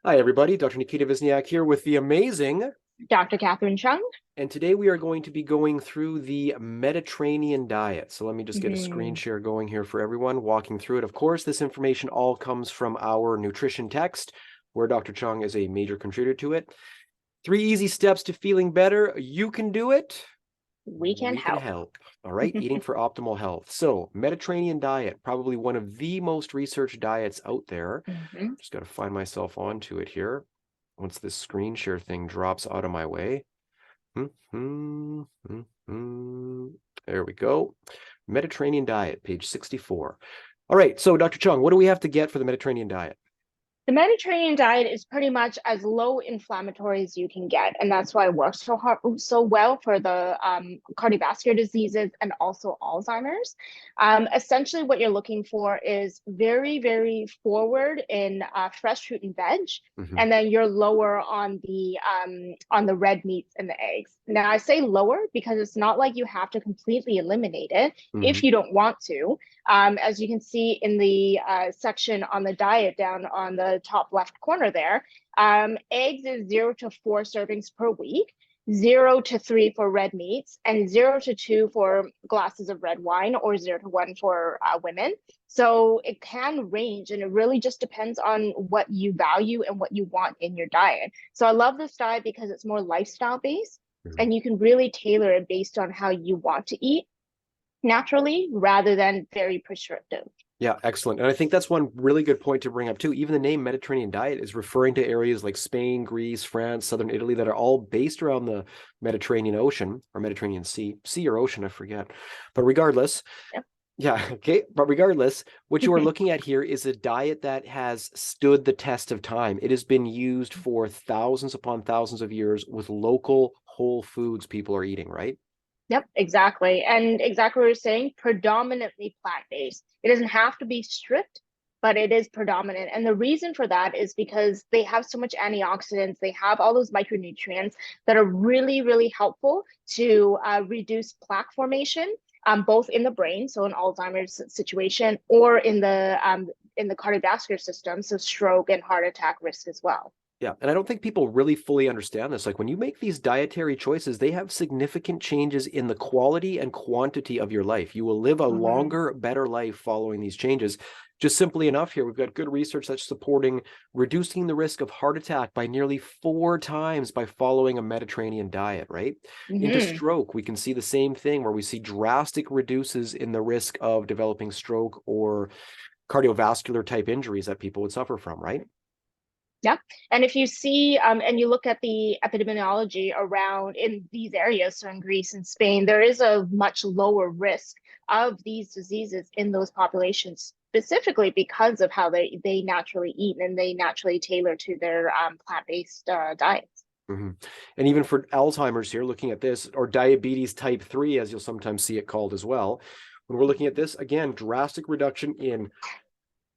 Hi, everybody. Dr. Nikita Vizniak here with the amazing. Dr. Catherine Chung. And today we are going to be going through the Mediterranean diet. So let me just get a screen Mhm. share going here for everyone, walking through it. Of course, this information all comes from our nutrition text, where Dr. Chung is a major contributor to it. 3 easy steps to feeling better. You can do it. We can We can help. help. All right. Eating for optimal health. So, Mediterranean diet, probably one of the most researched diets out there. Mhm. Just got to find myself onto it here. Once this screen share thing drops out of my way. There we go. Mediterranean diet, page 64. All right. So, Dr. Chung, what do we have to get for the Mediterranean diet? The Mediterranean diet is pretty much as low inflammatory as you can get, and that's why it works so well for the cardiovascular diseases and also Alzheimer's. Essentially, what you're looking for is very, very forward in fresh fruit and veg, Mhm. and then you're lower on the red meats and the eggs. Now, I say lower because it's not like you have to completely eliminate it if Mhm. you don't want to. As you can see in the section on the diet down on the top left corner there, eggs is 0 to 4 servings per week, 0 to 3 for red meats, and 0 to 2 for glasses of red wine, or 0 to 1 for women. So it can range, and it really just depends on what you value and what you want in your diet. So I love this diet because it's more lifestyle based, Mhm. and you can really tailor it based on how you want to eat naturally rather than very prescriptive. Yeah, excellent. And I think that's one really good point to bring up too. Even the name Mediterranean diet is referring to areas like Spain, Greece, France, southern Italy that are all based around the Mediterranean Ocean or Mediterranean Sea or ocean, I forget. But regardless, Yep. yeah, okay. But regardless, what you are looking at here is a diet that has stood the test of time. It has been used for thousands upon thousands of years with local whole foods people are eating, right? Yep, exactly. And exactly what you're saying, predominantly plant-based. It doesn't have to be strict, but it is predominant. And the reason for that is because they have so much antioxidants, they have all those micronutrients that are really, really helpful to reduce plaque formation, both in the brain, so in Alzheimer's situation, or in the cardiovascular system, so stroke and heart attack risk as well. Yeah, and I don't think people really fully understand this. Like when you make these dietary choices, they have significant changes in the quality and quantity of your life. You will live a Mhm. longer, better life following these changes. Just simply enough here, we've got good research that's supporting reducing the risk of heart attack by nearly 4 times by following a Mediterranean diet, right? Into Mhm. stroke, we can see the same thing where we see drastic reduces in the risk of developing stroke or cardiovascular type injuries that people would suffer from, right? Yeah. And if you see and you look at the epidemiology around in these areas, so in Greece and Spain, there is a much lower risk of these diseases in those populations, specifically because of how they naturally eat and they naturally tailor to their plant-based diets. Mhm. And even for Alzheimer's here, looking at this, or diabetes type 3, as you'll sometimes see it called as well, when we're looking at this, again, drastic reduction in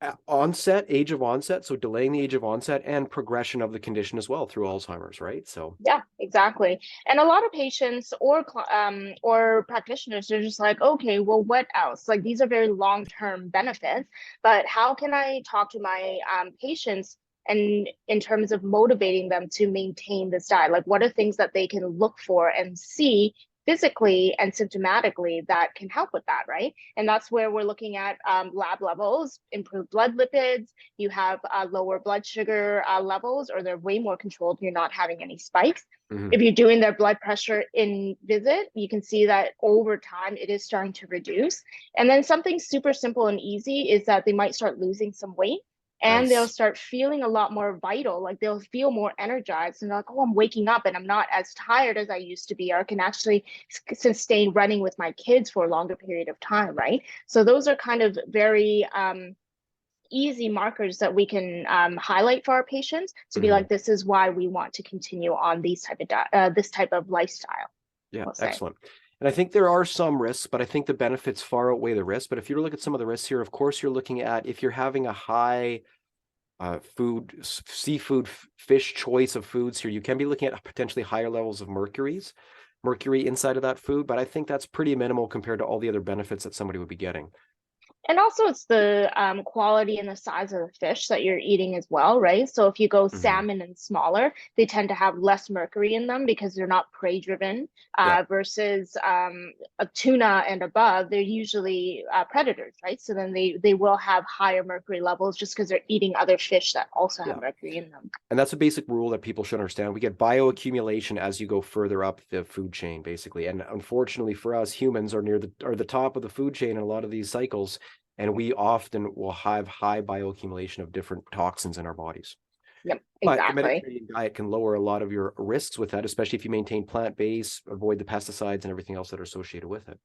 age of onset, so delaying the age of onset and progression of the condition as well through Alzheimer's, right? So, Yeah, exactly. And a lot of patients or practitioners are just like, okay, well, what else? Like these are very long-term benefits, but how can I talk to my patients and in terms of motivating them to maintain this diet? Like what are things that they can look for and see physically and symptomatically that can help with that, right? And that's where we're looking at lab levels, improved blood lipids, you have lower blood sugar levels, or they're way more controlled. You're not having any spikes. mhm. If you're doing their blood pressure in visit, you can see that over time it is starting to reduce. And then something super simple and easy is that they might start losing some weight and they'll Nice. start feeling a lot more vital. Like they'll feel more energized and they're like, oh, I'm waking up and I'm not as tired as I used to be, or I can actually sustain running with my kids for a longer period of time, right? So those are kind of very easy markers that we can highlight for our patients to be Mhm. like, this is why we want to continue on this type of lifestyle. Yeah, We'll say. excellent. And I think there are some risks, but I think the benefits far outweigh the risks. But if you look at some of the risks here, of course, you're looking at if you're having a high seafood, fish choice of foods here, you can be looking at potentially higher levels of mercury inside of that food, but I think that's pretty minimal compared to all the other benefits that somebody would be getting. And also it's the quality and the size of the fish that you're eating as well, right? So if you go Mhm. salmon and smaller, they tend to have less mercury in them because they're not prey driven, Yeah. versus a tuna and above, they're usually predators, right? So then they will have higher mercury levels just because they're eating other fish that also have Yeah. mercury in them. And that's a basic rule that people should understand. We get bioaccumulation as you go further up the food chain, basically. And unfortunately for us, humans are near the top of the food chain in a lot of these cycles, and we often will have high bioaccumulation of different toxins in our bodies. Yep, But the exactly. Mediterranean diet can lower a lot of your risks with that, especially if you maintain plant-based, avoid the pesticides and everything else that are associated with it.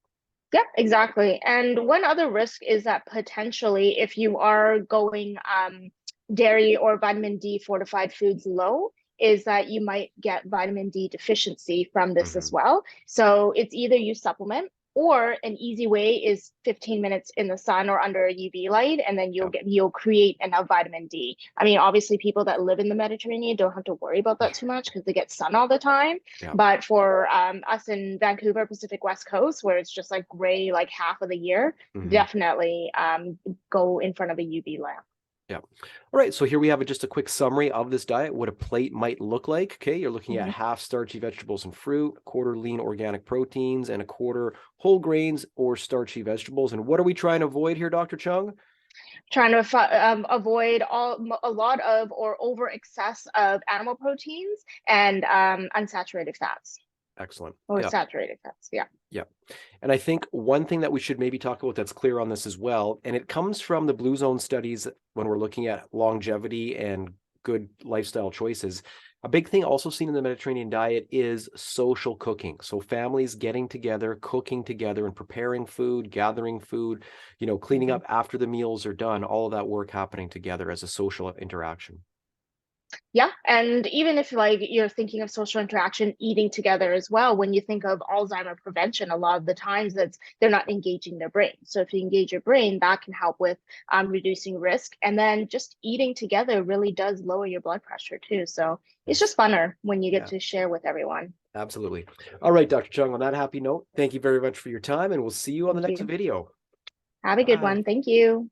Yeah, exactly. And one other risk is that potentially, if you are going dairy or vitamin D fortified foods low, is that you might get vitamin D deficiency from this as Mhm. well. So it's either you supplement, or an easy way is 15 minutes in the sun or under a UV light, and then Yeah. you'll create enough vitamin D. I mean, obviously people that live in the Mediterranean don't have to worry about that too much because they get sun all the time. Yeah. But for us in Vancouver, Pacific West Coast, where it's just like gray like half of the year, Mhm. definitely go in front of a UV lamp. Yeah. All right. So here we have just a quick summary of this diet, what a plate might look like. Okay. You're looking at Mhm. half starchy vegetables and fruit, a quarter lean organic proteins, and a quarter whole grains or starchy vegetables. And what are we trying to avoid here, Dr. Chung? Trying to avoid a lot of or over excess of animal proteins and unsaturated fats Excellent. or Yeah. saturated fats. Yeah. Yeah. And I think one thing that we should maybe talk about that's clear on this as well, and it comes from the Blue Zone studies when we're looking at longevity and good lifestyle choices. A big thing also seen in the Mediterranean diet is social cooking. So families getting together, cooking together and preparing food, gathering food, cleaning Mhm. up after the meals are done, all of that work happening together as a social interaction. Yeah, and even if like you're thinking of social interaction, eating together as well, when you think of Alzheimer prevention, a lot of the times that's they're not engaging their brain. So if you engage your brain, that can help with reducing risk. And then just eating together really does lower your blood pressure too. So it's Yes. just funner when you get Yeah, to share with everyone. absolutely. All right, Dr. Chung, on that happy note, thank you very much for your time, and we'll see you on the Thank next you. video. Have a good Bye. one. Thank you.